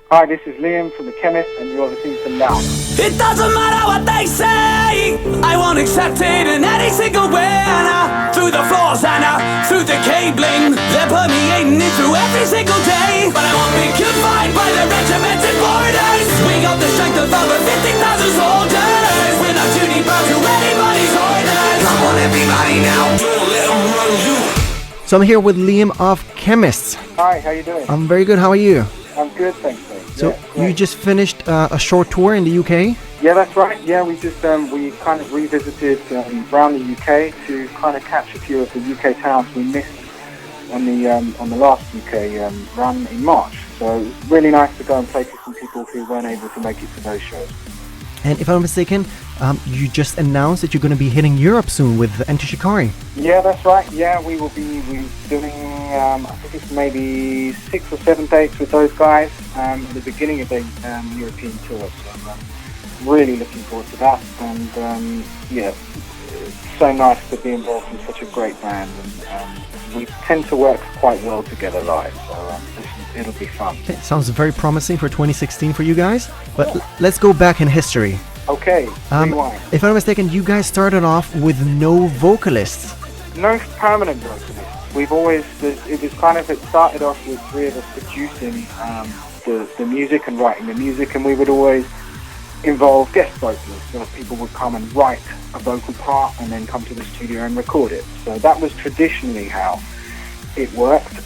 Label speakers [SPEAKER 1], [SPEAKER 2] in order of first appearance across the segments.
[SPEAKER 1] Hi, this is Liam from the Qemists, and you're listening to Now.
[SPEAKER 2] It doesn't matter what they say, I won't accept it in any single way. And through the floors and through the cabling, they're permeating it through every single day. But I won't be confined by the regimented borders. We got the strength of over 50,000 soldiers. We're not tuning back to anybody's orders. Come on everybody now, don't let them run you.
[SPEAKER 3] So I'm here with Liam of Qemists.
[SPEAKER 1] Hi, how you doing?
[SPEAKER 3] I'm very good, how are you?
[SPEAKER 1] I'm good, thanks, mate.
[SPEAKER 3] So
[SPEAKER 1] Yeah,
[SPEAKER 3] you just finished a short tour in the UK?
[SPEAKER 1] Yeah, that's right. Yeah, we just we kind of revisited around the UK to kind of catch a few of the UK towns we missed on the last UK run in March. So it was really nice to go and play to some people who weren't able to make it to those shows.
[SPEAKER 3] And if I'm not mistaken, you just announced that you're going to be hitting Europe soon with Enter Shikari.
[SPEAKER 1] Yeah, that's right. Yeah, we're doing, I think it's maybe 6 or 7 dates with those guys at the beginning of the European tour. So I'm really looking forward to that. And yeah, it's so nice to be involved in such a great band. And we tend to work quite well together live. So it'll be fun.
[SPEAKER 3] It sounds very promising for 2016 for you guys. But let's go back in history.
[SPEAKER 1] Okay, rewind.
[SPEAKER 3] If I'm not mistaken, you guys started off with no vocalists.
[SPEAKER 1] No permanent vocalists. We've always, it started off with 3 of us producing the music and writing the music, and we would always involve guest vocalists. So people would come and write a vocal part and then come to the studio and record it. So that was traditionally how it worked.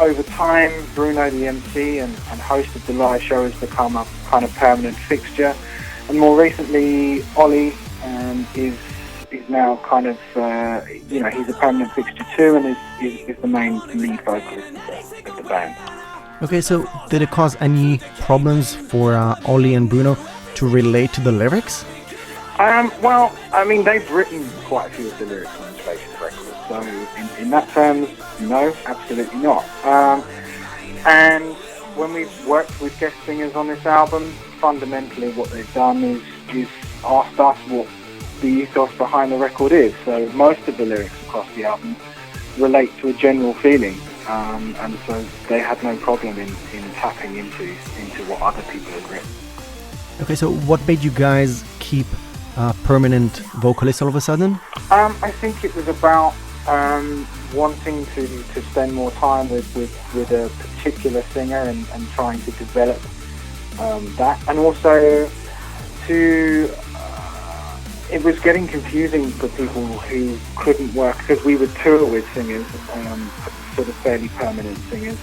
[SPEAKER 1] Over time, Bruno, the MC and host of the live show, has become a kind of permanent fixture. And more recently, Ollie is now kind of, he's a permanent fixture too, and is the main lead vocalist of the band.
[SPEAKER 3] Okay, so did it cause any problems for Ollie and Bruno to relate to the lyrics?
[SPEAKER 1] Well, I mean, they've written quite a few of the lyrics on this latest record, so in that terms, no, absolutely not. And when we've worked with guest singers on this album, fundamentally what they've done is asked us what the ethos behind the record is. So most of the lyrics across the album relate to a general feeling, and so they had no problem in tapping into what other people had written.
[SPEAKER 3] Okay, so what made you guys keep permanent vocalists all of a sudden?
[SPEAKER 1] I think it was about wanting to spend more time with a particular singer and trying to develop that, and also it was getting confusing for people who couldn't work, because we would tour with singers, sort of fairly permanent singers,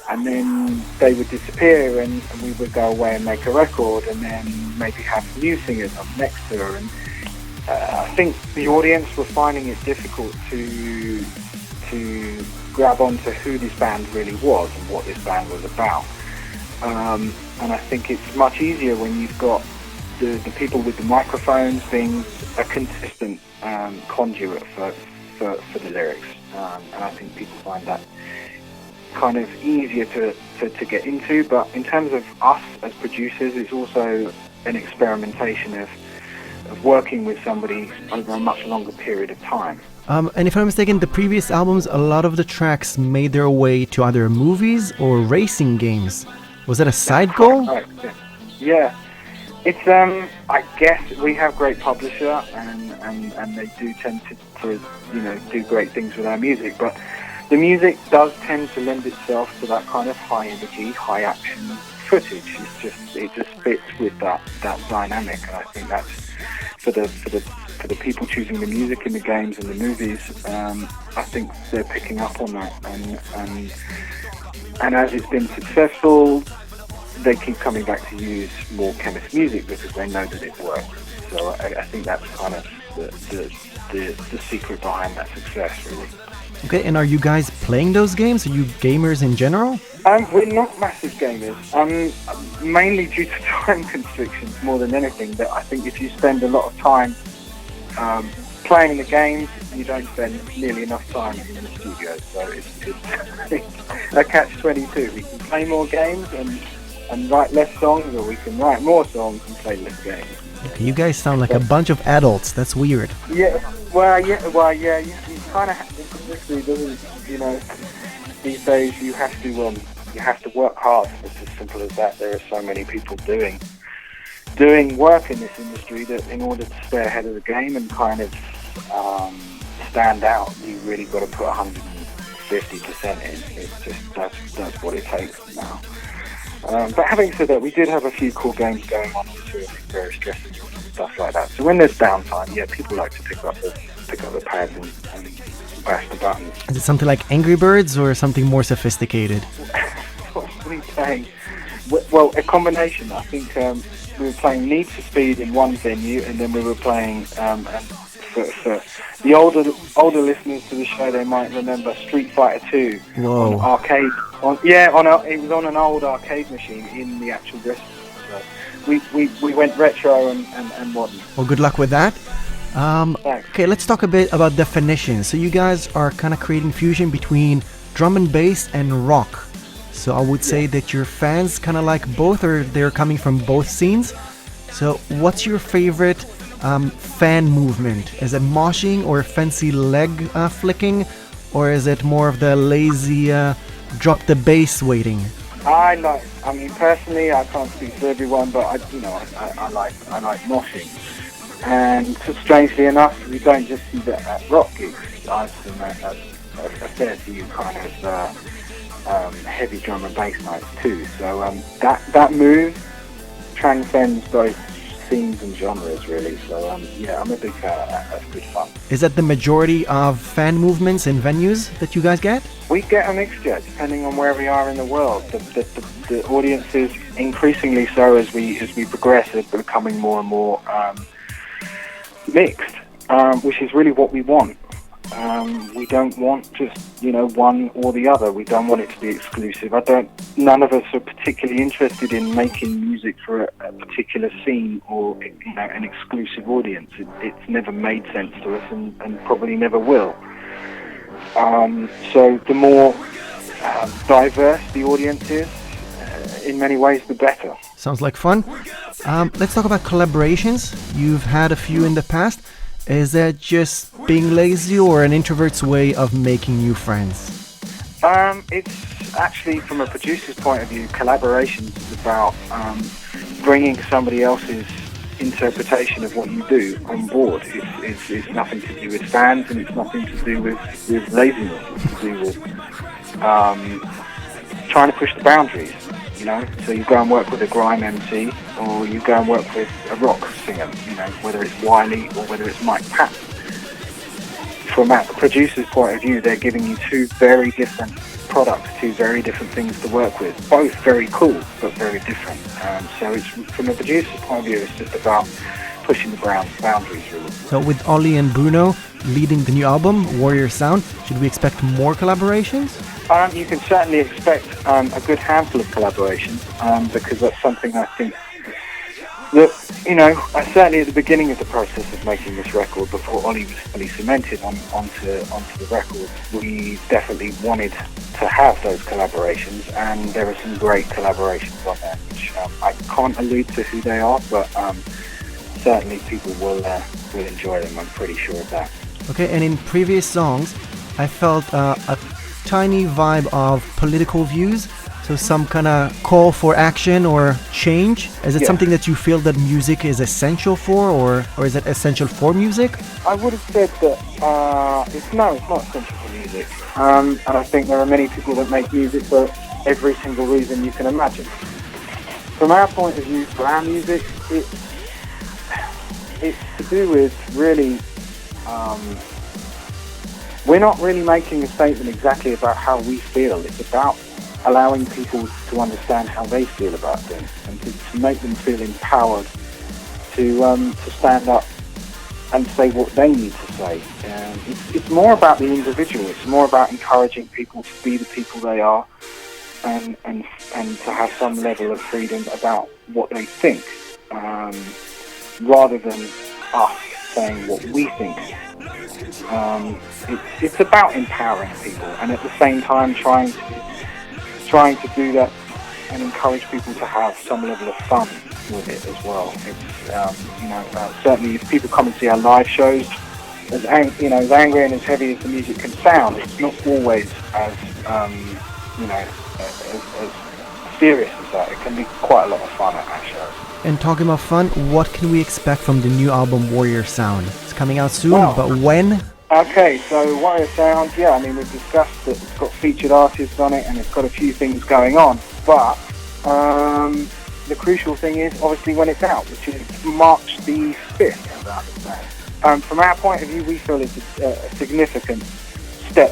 [SPEAKER 1] and then they would disappear, and we would go away and make a record, and then maybe have new singers on the next tour. And I think the audience were finding it difficult to grab onto who this band really was and what this band was about. And I think it's much easier when you've got the people with the microphones being a consistent conduit for the lyrics. And I think people find that kind of easier to get into. But in terms of us as producers, it's also an experimentation of working with somebody over a much longer period of time.
[SPEAKER 3] And if I'm mistaken, the previous albums, a lot of the tracks made their way to either movies or racing games. Was that a side goal?
[SPEAKER 1] Right, yeah. It's I guess we have great publisher, and they do tend to do great things with our music, but the music does tend to lend itself to that kind of high energy, high action footage. It just fits with that dynamic, and I think that's for the people choosing the music in the games and the movies. I think they're picking up on that, and as it's been successful, they keep coming back to use more Qemists music because they know that it works. So I think that's kind of the secret behind that success, really.
[SPEAKER 3] Okay, and are you guys playing those games? Are you gamers in general?
[SPEAKER 1] We're not massive gamers, mainly due to time constrictions more than anything. But I think if you spend a lot of time playing the games, you don't spend nearly enough time in the studio. So it's a catch-22. We can play more games and write less songs, or we can write more songs and play less games.
[SPEAKER 3] Okay, you guys sound like a bunch of adults. That's weird.
[SPEAKER 1] Yeah. You kind of have to, doesn't, these days you You have to work hard. It's as simple as that. There are so many people doing work in this industry that in order to stay ahead of the game and kind of stand out, you really got to put 150% in. It's just that's what it takes now. But having said that, we did have a few cool games going on too, various dressing rooms and stuff like that. So when there's downtime, yeah, people like to pick up the pads and bash the buttons.
[SPEAKER 3] Is it something like Angry Birds or something more sophisticated?
[SPEAKER 1] What were we playing? Well, a combination. I think we were playing Need for Speed in one venue, and then we were playing for the older listeners to the show, they might remember Street Fighter 2
[SPEAKER 3] Whoa.
[SPEAKER 1] on arcade. It was on an old arcade machine in the actual dressing room. So we went retro and modern.
[SPEAKER 3] Well, good luck with that. Okay, let's talk a bit about definition. So you guys are kind of creating fusion between drum and bass and rock. So I would say that your fans kind of like both, or they're coming from both scenes. So what's your favorite fan movement? Is it moshing or fancy leg flicking, or is it more of the lazy drop the bass waiting?
[SPEAKER 1] Personally, I can't speak for everyone, but I like moshing. And strangely enough, we don't just see that at rock gigs. I've seen that at a fair few kind of heavy drum and bass nights too. So that move transcends both scenes and genres really. So I'm a big fan of that. That's good fun.
[SPEAKER 3] Is that the majority of fan movements in venues that you guys get?
[SPEAKER 1] We get a mixture depending on where we are in the world. The audiences, increasingly so as we progress, are becoming more and more mixed, which is really what we want. We don't want just one or the other. We don't want it to be exclusive. None of us are particularly interested in making music for a particular scene or an exclusive audience. It's never made sense to us and probably never will. So the more diverse the audience is, in many ways, the better.
[SPEAKER 3] Sounds like fun. Let's talk about collaborations. You've had a few in the past. Is that just being lazy or an introvert's way of making new friends?
[SPEAKER 1] It's actually, from a producer's point of view, collaborations is about bringing somebody else's interpretation of what you do on board. It's nothing to do with fans, and it's nothing to do with laziness. It's to do with trying to push the boundaries. So you go and work with a grime MC, or you go and work with a rock singer, whether it's Wiley or whether it's Mike Patton. From a producer's point of view, they're giving you two very different products, two very different things to work with, both very cool, but very different. So it's, from a producer's point of view, it's just about pushing the boundaries, really.
[SPEAKER 3] So with Ollie and Bruno leading the new album, Warrior Sound, should we expect more collaborations?
[SPEAKER 1] You can certainly expect a good handful of collaborations, because that's something I think that, certainly at the beginning of the process of making this record, before Ollie was fully cemented onto the record, we definitely wanted to have those collaborations, and there are some great collaborations on there, which I can't allude to who they are, but certainly people will enjoy them, I'm pretty sure of that.
[SPEAKER 3] Okay, and in previous songs, I felt a tiny vibe of political views, so some kind of call for action or change. Is it something that you feel that music is essential for, or is it essential for music?
[SPEAKER 1] I would have said that it's not essential for music, and I think there are many people that make music for every single reason you can imagine. From our point of view, for our music, it's to do with really we're not really making a statement exactly about how we feel. It's about allowing people to understand how they feel about things, and to make them feel empowered to stand up and say what they need to say. It's more about the individual. It's more about encouraging people to be the people they are, and to have some level of freedom about what they think, rather than us saying what we think. It's about empowering people, and at the same time trying to do that and encourage people to have some level of fun with it as well. It's certainly if people come and see our live shows, as angry and as heavy as the music can sound, it's not always as as serious as that. It can be quite a lot of fun at our shows.
[SPEAKER 3] And talking about fun, what can we expect from the new album Warrior Sound? It's coming out soon,
[SPEAKER 1] Well,
[SPEAKER 3] but when?
[SPEAKER 1] Okay, so Warrior Sound, we've discussed that it's got featured artists on it and it's got a few things going on. But the crucial thing is obviously when it's out, which is March the 5th, as I understand. From our point of view, we feel it's a significant step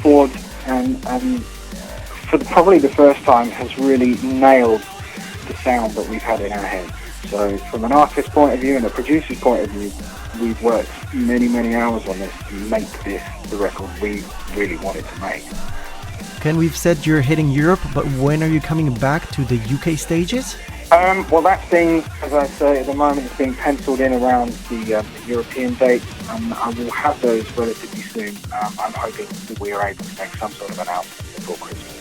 [SPEAKER 1] forward and for probably the first time has really nailed the sound that we've had in our heads. So from an artist's point of view and a producer's point of view, we've worked many, many hours on this to make this the record we really wanted to make.
[SPEAKER 3] Ken, we've said you're hitting Europe, but when are you coming back to the UK stages?
[SPEAKER 1] Well, that's being, as I say, at the moment it's being penciled in around the European dates, and I will have those relatively soon. I'm hoping that we are able to make some sort of announcement before Christmas.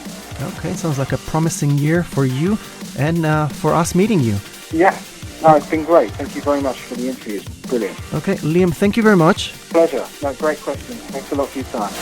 [SPEAKER 3] Okay, sounds like a promising year for you and for us meeting you.
[SPEAKER 1] Yeah, no, it's been great. Thank you very much for the interview. It's brilliant.
[SPEAKER 3] Okay, Liam, thank you very much.
[SPEAKER 1] Pleasure. No, great question. Thanks a lot for your time.